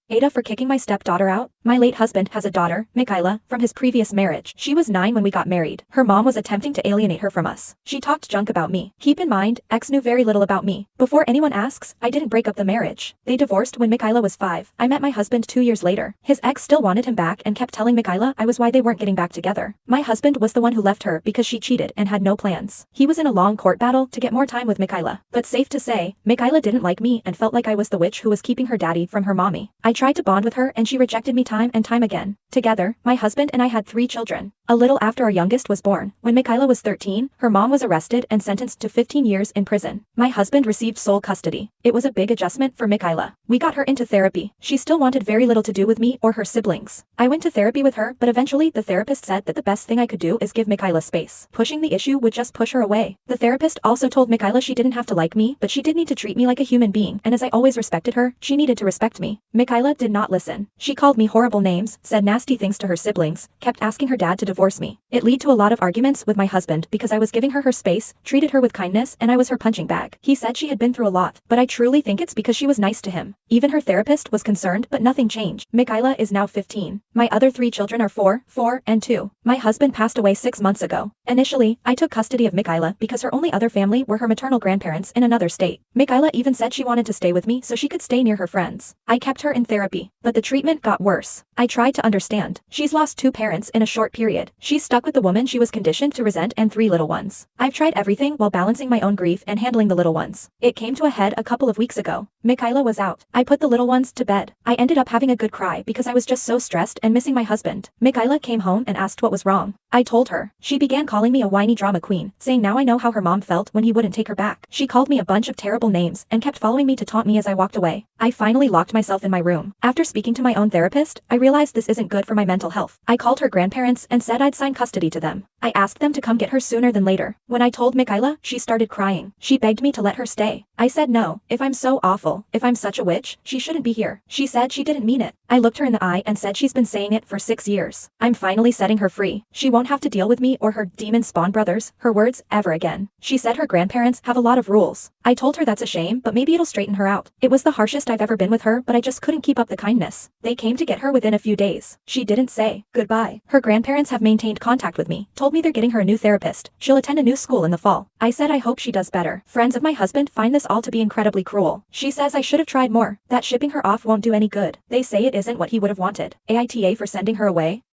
AITAH for kicking my stepdaughter out. My late husband has a daughter, Michaela, from his previous marriage. She was 9 when we got married. Her mom was attempting to alienate her from us. She talked junk about me. Keep in mind, ex knew very little about me. Before anyone asks, I didn't break up the marriage. They divorced when Michaela was 5. I met my husband 2 years later. His ex still wanted him back and kept telling Michaela I was why they weren't getting back together. My husband was the one who left her because she cheated and had no plans. He was in a long court battle to get more time with Michaela. But safe to say, Michaela didn't like me and felt like I was the witch who was keeping her daddy from her mommy. I tried to bond with her and she rejected me time and time again. Together, my husband and I had 3 children. A little after our youngest was born, when Michaela was 13, her mom was arrested and sentenced to 15 years in prison. My husband received sole custody. It was a big adjustment for Michaela. We got her into therapy. She still wanted very little to do with me or her siblings. I went to therapy with her, but eventually the therapist said that the best thing I could do is give Michaela space. Pushing the issue would just push her away. The therapist also told Michaela she didn't have to like me, but she did need to treat me like a human being, and as I always respected her, she needed to respect me. Michaela did not listen. She called me horrible names, said nasty things to her siblings, kept asking her dad to divorce me. It led to a lot of arguments with my husband because I was giving her space, treated her with kindness, and I was her punching bag. He said she had been through a lot, but I truly think it's because she was nice to him. Even her therapist was concerned, but nothing changed. Michaela is now 15. My other 3 children are 4, and 2. My husband passed away 6 months ago. Initially, I took custody of Michaela because her only other family were her maternal grandparents in another state. Michaela even said she wanted to stay with me so she could stay near her friends. I kept her in therapy, but the treatment got worse. I tried to understand. She's lost 2 parents in a short period. She's stuck with the woman she was conditioned to resent and 3 little ones. I've tried everything while balancing my own grief and handling the little ones. It came to a head a couple of weeks ago. Michaela was out. I put the little ones to bed. I ended up having a good cry because I was just so stressed and missing my husband. Michaela came home and asked what was wrong. I told her. She began calling me a whiny drama queen, saying now I know how her mom felt when he wouldn't take her back. She called me a bunch of terrible names and kept following me to taunt me as I walked away. I finally locked myself in my room. After speaking to my own therapist, I realized this isn't good for my mental health. I called her grandparents and said I'd sign custody to them. I asked them to come get her sooner than later. When I told Michaela, she started crying. She begged me to let her stay. I said no. If I'm so awful, if I'm such a witch, she shouldn't be here. She said she didn't mean it. I looked her in the eye and said she's been saying it for 6 years. I'm finally setting her free. She won't have to deal with me or her demon spawn brothers, her words, ever again. She said her grandparents have a lot of rules. I told her that's a shame, but maybe it'll straighten her out. It was the harshest I've ever been with her, but I just couldn't keep up the kindness. They came to get her within a few days. She didn't say goodbye. Her grandparents have maintained contact with me, told me they're getting her a new therapist. She'll attend a new school in the fall. I said I hope she does better. Friends of my husband find this all to be incredibly cruel. She says I should have tried more, that shipping her off won't do any good. They say it isn't what he would have wanted. AITA for sending her away.